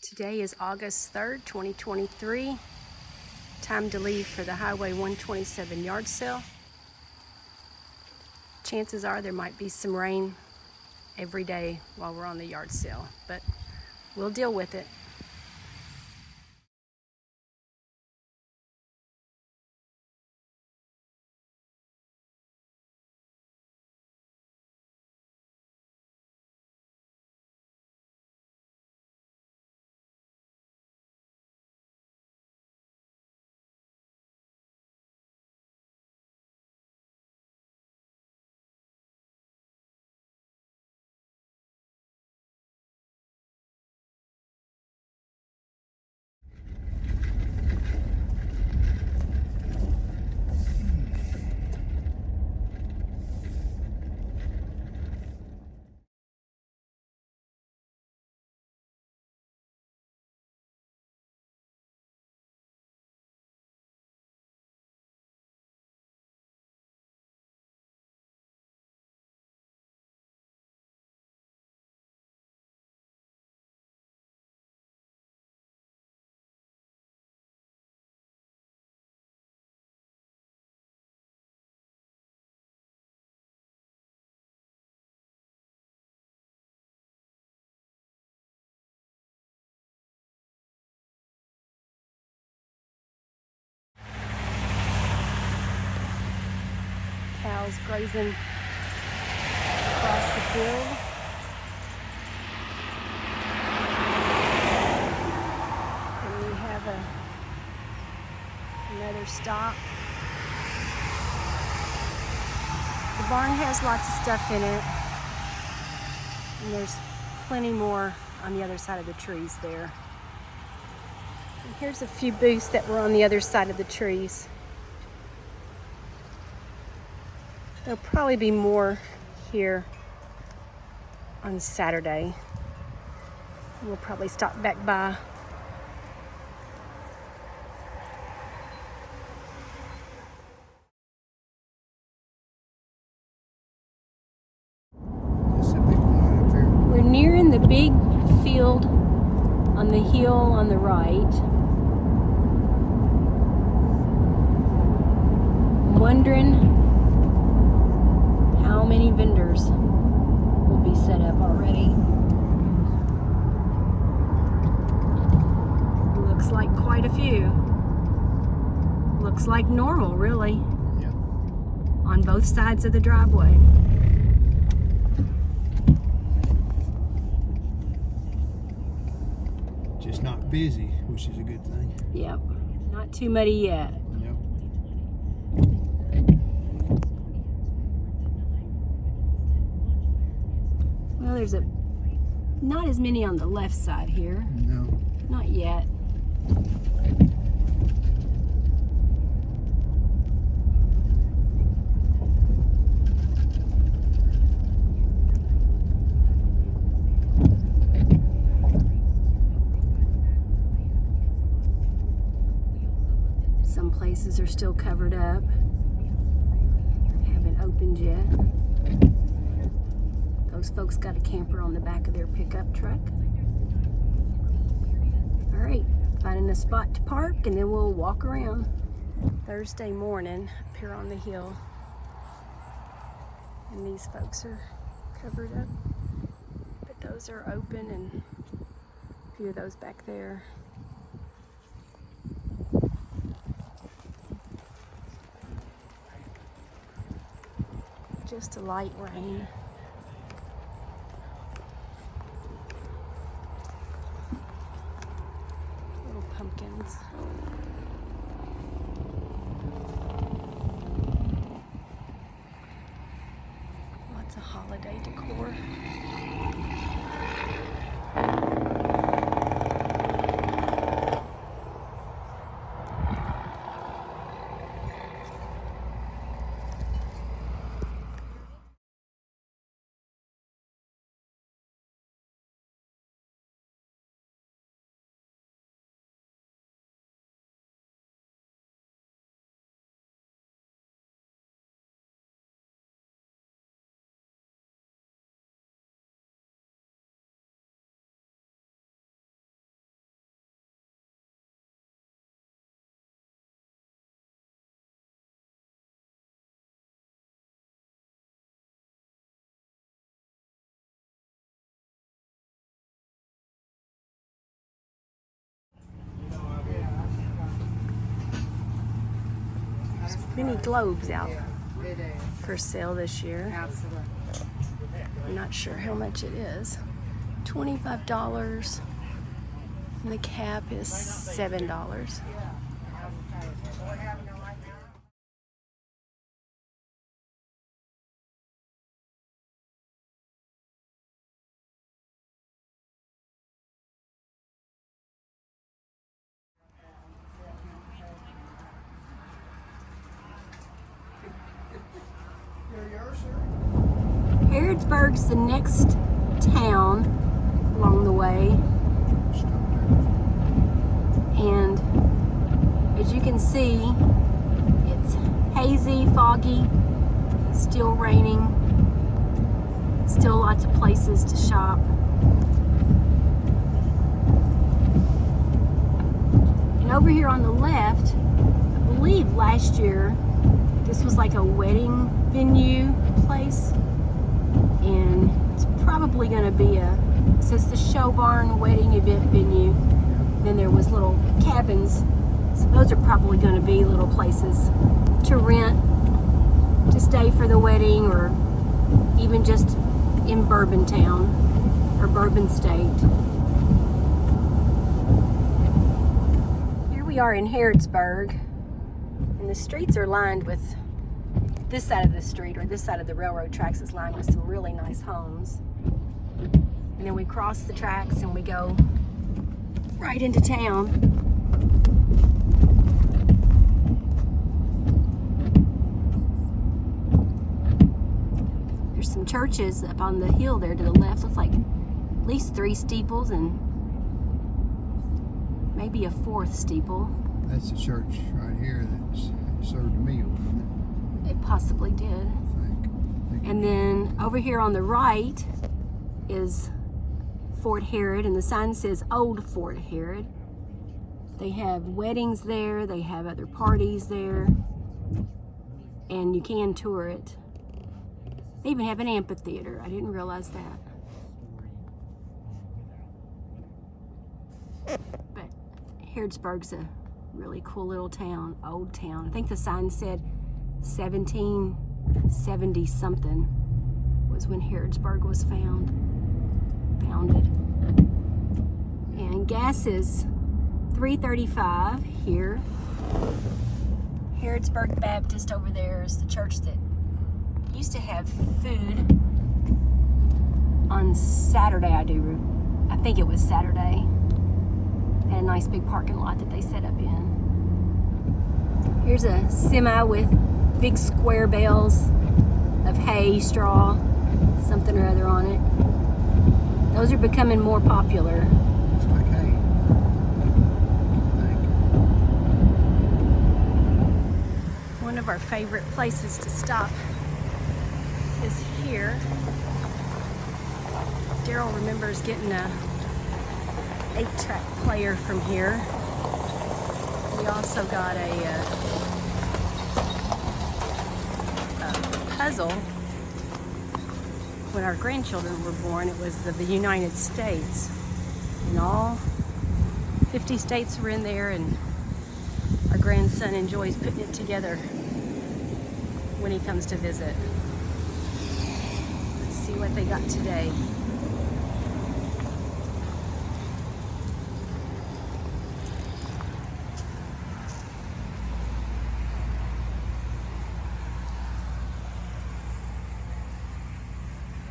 Today is August 3rd, 2023. Time to leave for the Highway 127 yard sale. Chances are there might be some rain every day while we're on the yard sale, but we'll deal with it. Cows grazing across the field. And we have another stop. The barn has lots of stuff in it, and there's plenty more on the other side of the trees there. And here's a few booths that were on the other side of the trees. There'll probably be more here on Saturday. We'll probably stop back by. We're nearing the big field on the hill on the right. I'm wondering how many vendors will be set up already. Looks like quite a few. Looks like normal, really. Yeah. On both sides of the driveway. Just not busy, which is a good thing. Yep. Not too muddy yet. Yep. Well, there's not as many on the left side here. No. Not yet. Some places are still covered up. Haven't opened yet. Those folks got a camper on the back of their pickup truck. All right, finding a spot to park and then we'll walk around. Thursday morning up here on the hill. And these folks are covered up. But those are open and a few of those back there. Just a light rain. Little pumpkins. Lots of holiday decor. many globes out for sale this year. Absolutely. I'm not sure how much it is. $25. And the cap is $7. Harrodsburg's the next town along the way, and as you can see, it's hazy, foggy, still raining, still lots of places to shop. And over here on the left, I believe last year this was like a wedding venue place, and it's probably going to be it says the Show Barn Wedding Event Venue. Then there was little cabins, so those are probably going to be little places to rent to stay for the wedding, or even just in Bourbon Town or Bourbon State. Here we are in Harrodsburg, and the streets are lined with, this side of the street, or this side of the railroad tracks, is lined with some really nice homes. And then we cross the tracks and we go right into town. There's some churches up on the hill there to the left. Looks like at least 3 steeples and maybe a 4th steeple. That's the church right here that served a meal, didn't It possibly did. it? I think. And then over here on the right is Fort Herod, and the sign says Old Fort Herod. They have weddings there, they have other parties there, and you can tour it. They even have an amphitheater. I didn't realize that. But Harrodsburg's a really cool little town, old town. I think the sign said 1770 something was when Harrodsburg was founded. And gas is $3.35 here. Harrodsburg Baptist over there is the church that used to have food on Saturday. I think it was Saturday. Had a nice big parking lot that they set up in. Here's a semi with big square bales of hay, straw, something or other on it. Those are becoming more popular. It's like, hey, I think. One of our favorite places to stop is here. Daryl remembers getting a 8-track player from here. We also got a puzzle. When our grandchildren were born, it was the United States. And all 50 states were in there, and our grandson enjoys putting it together when he comes to visit. Let's see what they got today.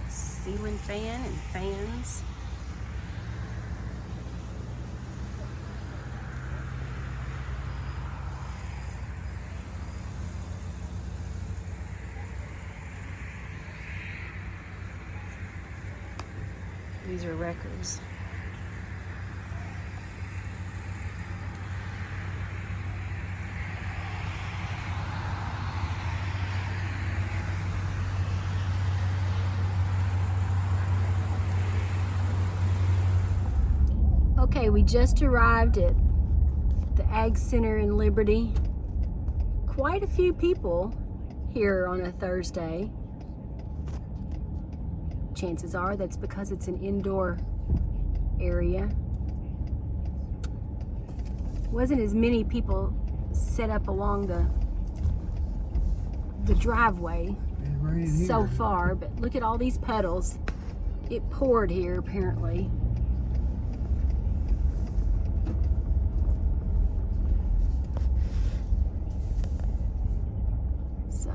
Ceiling fan and fans. These are records. Okay, we just arrived at the Ag Center in Liberty. Quite a few people here on a Thursday. Chances are that's because it's an indoor area. Wasn't as many people set up along the the driveway It's raining so here. far, but look at all these puddles. It poured here apparently. So,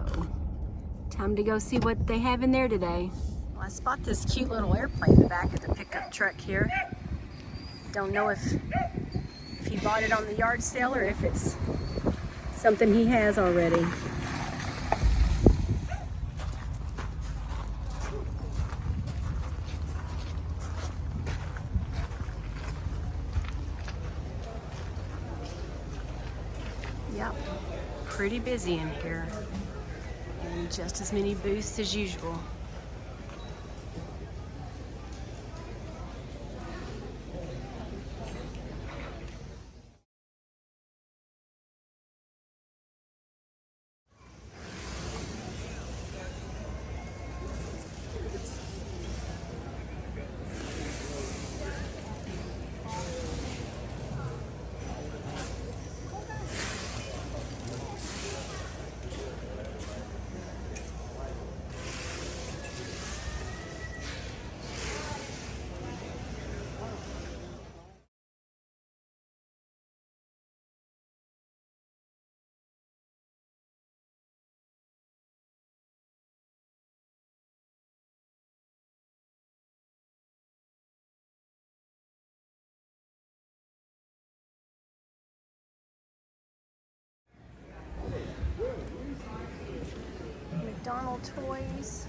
time to go see what they have in there today. Well, I spot this cute little airplane in the back of the pickup truck here. Don't know if he bought it on the yard sale or if it's something he has already. Yep, pretty busy in here, and just as many booths as usual. McDonald toys.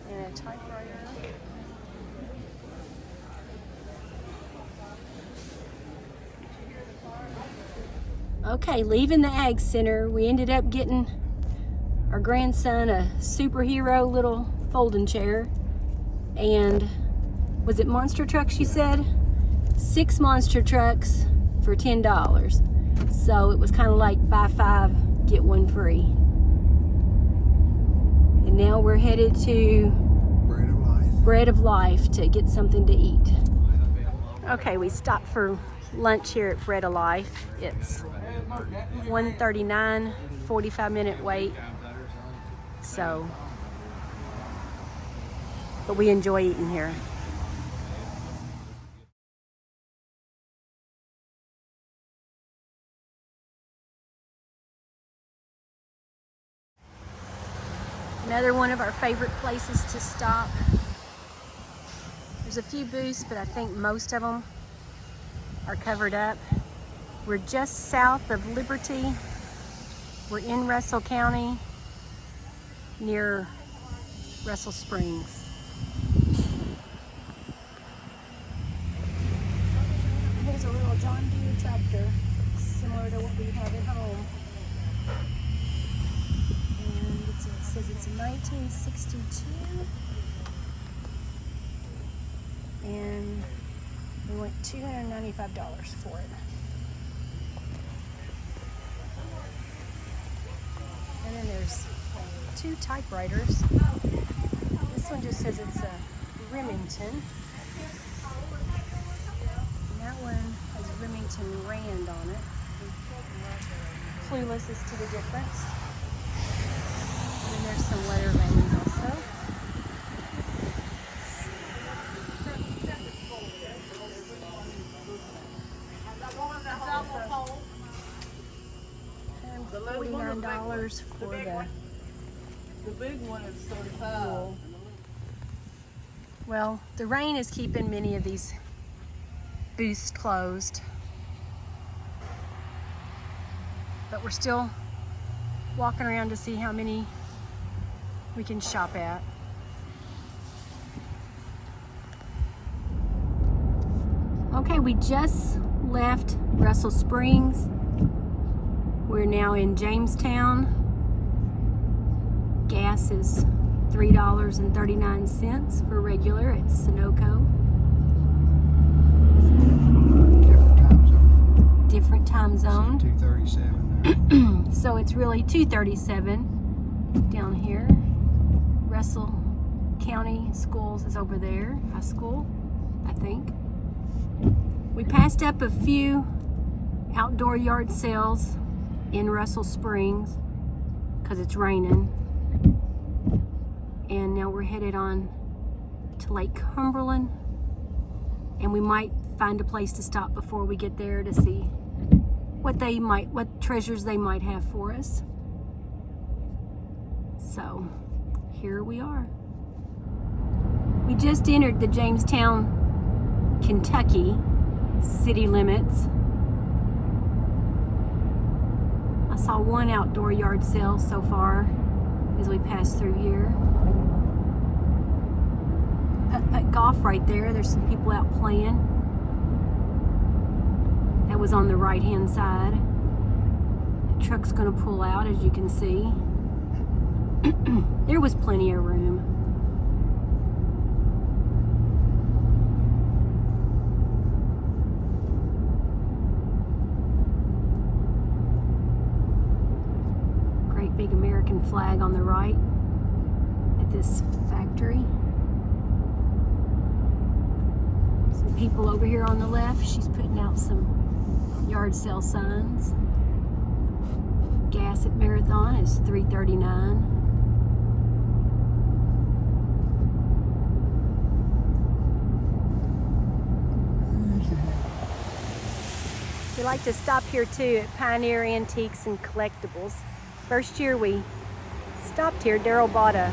And a typewriter. Okay, leaving the Ag Center, we ended up getting our grandson a superhero little folding chair. And was it monster trucks you said? 6 monster trucks for $10. So it was kind of like buy 5, get 1 free. And now we're headed to Bread of Life. Bread of Life to get something to eat. Okay, we stopped for lunch here at Bread of Life. It's $1.39, 45-minute wait. So, but we enjoy eating here. Another one of our favorite places to stop. There's a few booths, but I think most of them are covered up. We're just south of Liberty. We're in Russell County, near Russell Springs. Here's a little John Deere tractor, similar to what we have at home. And it says it's a 1962. And we went $295 for it. And then there's 2 typewriters. This one just says it's a Remington. And that one has Remington Rand on it. Clueless as to the difference. And then there's some letter veins also. $49 for The big one is 35. Well, the rain is keeping many of these booths closed. But we're still walking around to see how many we can shop at. Okay, we just left Russell Springs. We're now in Jamestown. Gas is $3.39 for regular at Sunoco. Different time zone. Different time zone. 237 there. So it's really 237 down here. Russell County Schools is over there. High school, I think. We passed up a few outdoor yard sales in Russell Springs because it's raining. And now we're headed on to Lake Cumberland. And we might find a place to stop before we get there to see what treasures they might have for us. So here we are. We just entered the Jamestown, Kentucky city limits. I saw one outdoor yard sale so far as we passed through here. Putt-putt golf right there. There's some people out playing. That was on the right-hand side. The truck's gonna pull out, as you can see. There was plenty of room. Great big American flag on the right at this factory. Some people over here on the left. She's putting out some yard sale signs. Gas at Marathon is $3.39. We like to stop here too at Pioneer Antiques and Collectibles. First year we stopped here, Daryl bought a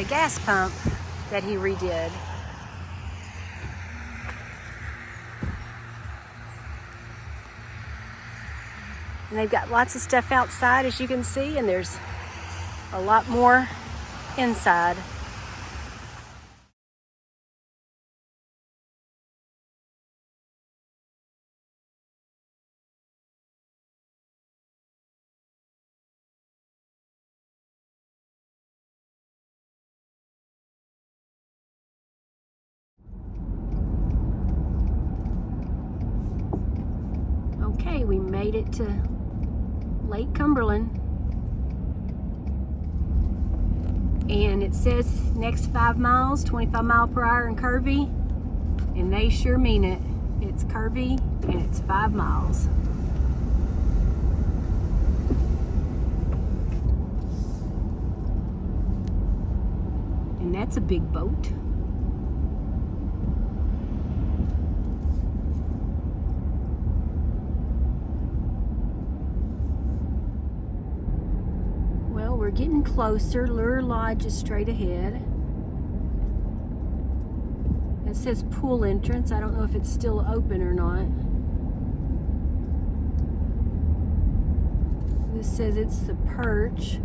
gas pump that he redid. And they've got lots of stuff outside, as you can see, and there's a lot more inside. Okay, we made it to Lake Cumberland. And it says next 5 miles, 25 mile per hour and curvy. And they sure mean it. It's curvy and it's 5 miles. And that's a big boat. We're getting closer. Lure Lodge is straight ahead. It says pool entrance. I don't know if it's still open or not. This says it's the Perch.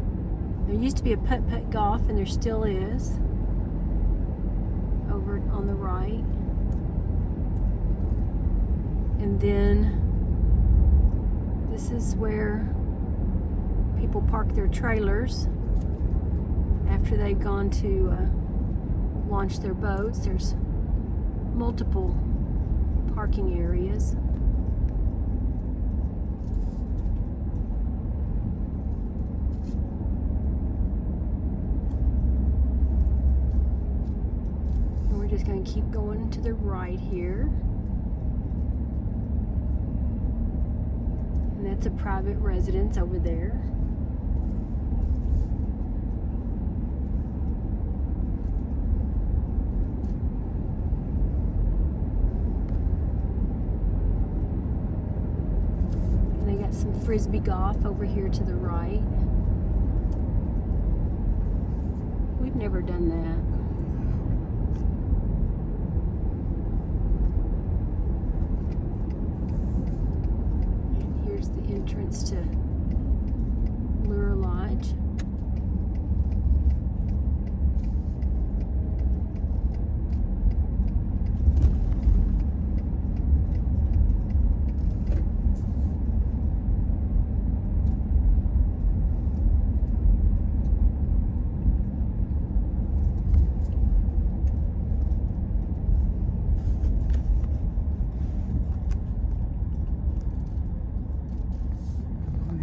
There used to be a putt-putt golf, and there still is. Over on the right. And then this is where people park their trailers after they've gone to launch their boats. There's multiple parking areas. And we're just going to keep going to the right here. And that's a private residence over there. Some frisbee golf over here to the right. We've never done that. And here's the entrance to Lure Lodge.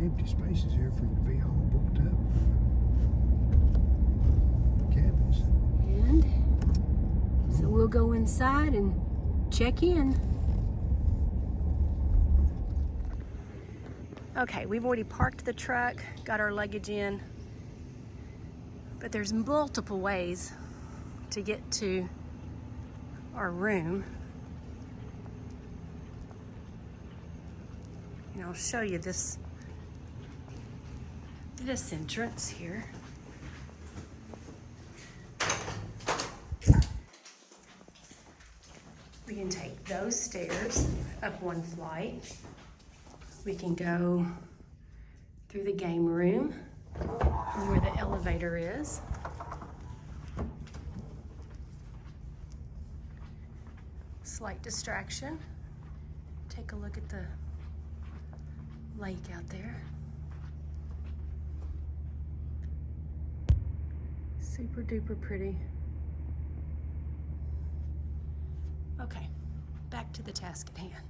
Empty spaces here for you to be all booked up for cabins. And so we'll go inside and check in. Okay, we've already parked the truck, got our luggage in, but there's multiple ways to get to our room. And I'll show you this entrance here. We can take those stairs up one flight. We can go through the game room where the elevator is. Slight distraction. Take a look at the lake out there. Super duper pretty. Okay, back to the task at hand.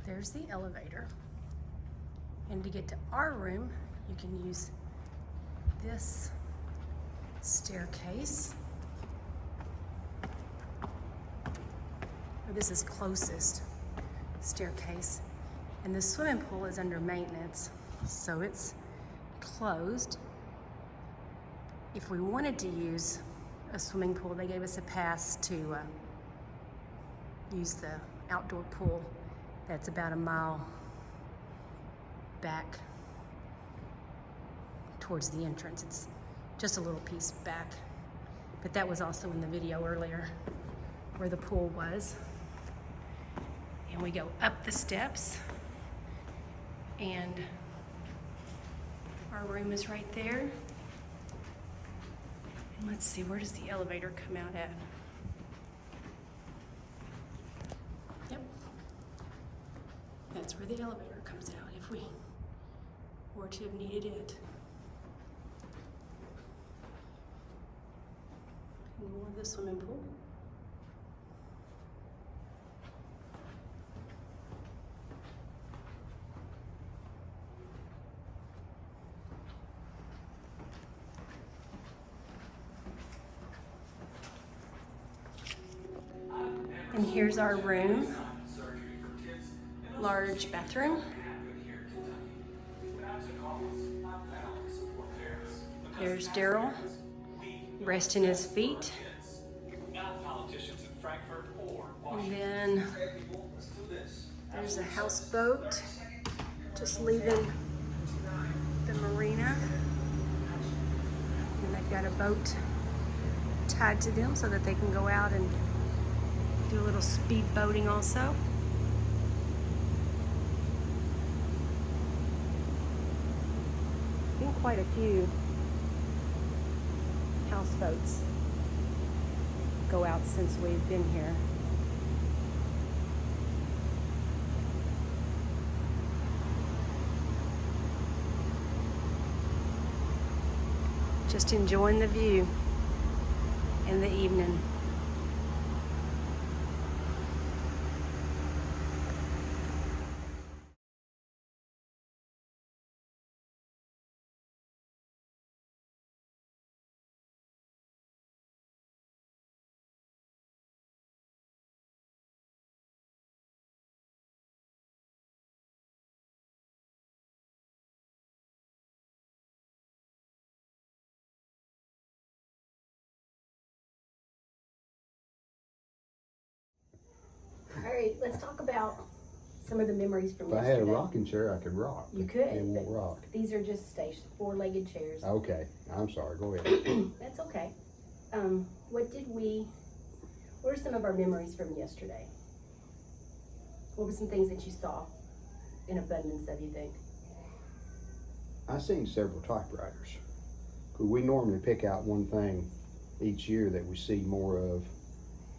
There's the elevator. And to get to our room, you can use this staircase. Or this is closest staircase. And the swimming pool is under maintenance, so it's closed. If we wanted to use a swimming pool, they gave us a pass to use the outdoor pool that's about a mile back towards the entrance. It's just a little piece back, but that was also in the video earlier where the pool was. And we go up the steps, and our room is right there. And let's see, where does the elevator come out at? Yep, that's where the elevator comes out if we were to have needed it. And more of the swimming pool. And here's our room. Large bathroom. There's Daryl, resting his feet. And then there's a houseboat just leaving the marina. And they've got a boat tied to them so that they can go out and do a little speed boating also. Been quite a few houseboats go out since we've been here. Just enjoying the view in the evening. All right, let's talk about some of the memories from If I yesterday. had a rocking chair, I could rock. You but could, It won't but rock. these are just four-legged chairs. Okay, I'm sorry. Go ahead. That's okay. What are some of our memories from yesterday? What were some things that you saw in abundance of, you think? I seen several typewriters. 'Cause we normally pick out one thing each year that we see more of,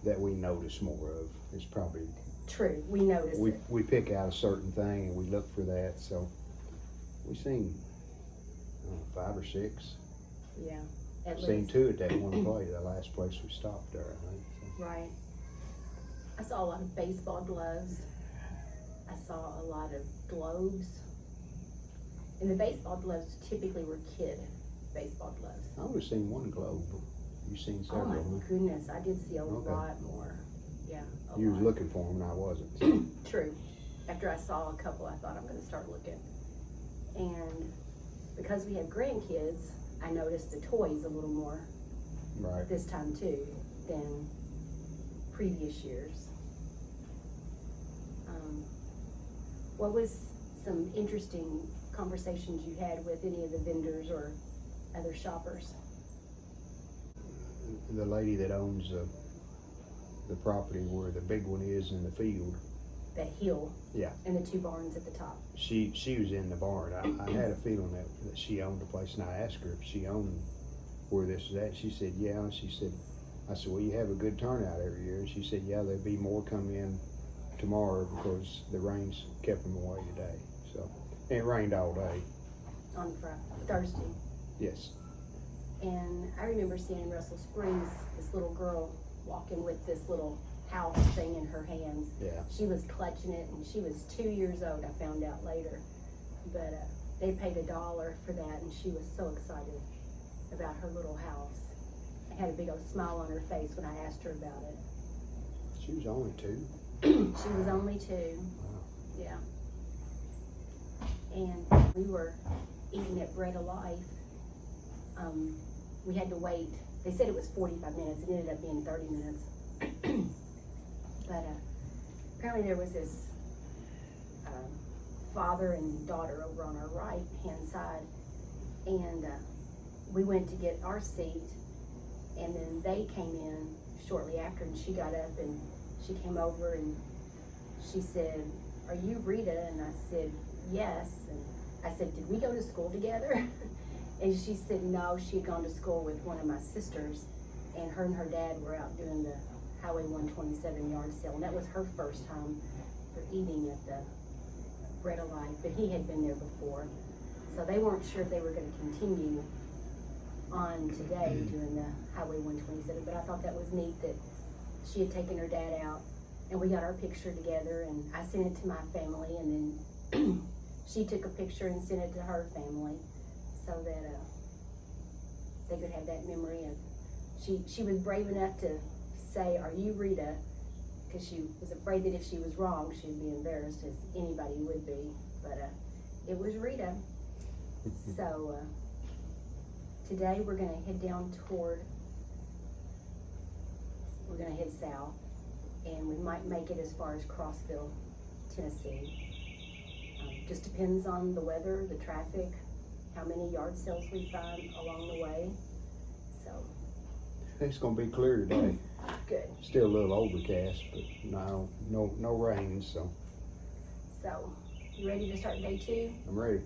that we notice more of. It's probably True, we noticed it. we pick out a certain thing and we look for that. So we seen 5 or 6. Yeah, at Seen least. 2 at that one place, the last place we stopped there, I think. So. Right. I saw a lot of baseball gloves. I saw a lot of globes. And the baseball gloves typically were kid baseball gloves. I only seen one globe. You seen Oh several? my huh? goodness, I did see a Okay. lot more. Yeah. Yeah. a You was lot. looking for them and I wasn't. So. True. After I saw a couple, I thought I'm going to start looking. And because we have grandkids, I noticed the toys a little more Right. this time too than previous years. What was some interesting conversations you had with any of the vendors or other shoppers? The lady that owns the property where the big one is in the field, That hill. Yeah. And the two barns at the top. she was in the barn. I had a feeling that she owned the place, and I asked her if she owned where this is at. She said, yeah. And she said, I said, well, you have a good turnout every year. And she said, yeah, there'll be more coming in tomorrow because the rains kept them away today. So, and it rained all day. On Thursday. Yes. And I remember seeing in Russell Springs this little girl walking with this little house thing in her hands. Yeah. She was clutching it, and she was 2 years old, I found out later. But they paid $1 for that, and she was so excited about her little house. I had a big old smile on her face when I asked her about it. She was only 2. She was only 2. Wow. Yeah. And we were eating at Bread of Life. We had to wait. They said it was 45 minutes. It ended up being 30 minutes. But apparently there was this father and daughter over on our right hand side. And we went to get our seat. And then they came in shortly after, and she got up and she came over and she said, "Are you Rita?" And I said, "Yes." And I said, "Did we go to school together?" And she said, no, she had gone to school with one of my sisters, and her dad were out doing the Highway 127 yard sale, and that was her first time for eating at the Bread of Life, but he had been there before. So they weren't sure if they were going to continue on today doing the Highway 127, but I thought that was neat that she had taken her dad out, and we got our picture together, and I sent it to my family, and then she took a picture and sent it to her family so that they could have that memory of, she was brave enough to say, "Are you Rita?" because she was afraid that if she was wrong, she'd be embarrassed, as anybody would be, but it was Rita. So today we're going to head down we're going to head south, and we might make it as far as Crossville, Tennessee. Just depends on the weather, the traffic, how many yard sales we find along the way. So It's gonna be clear today. good. Still a little overcast, but no rain, so So you ready to start day 2? I'm ready.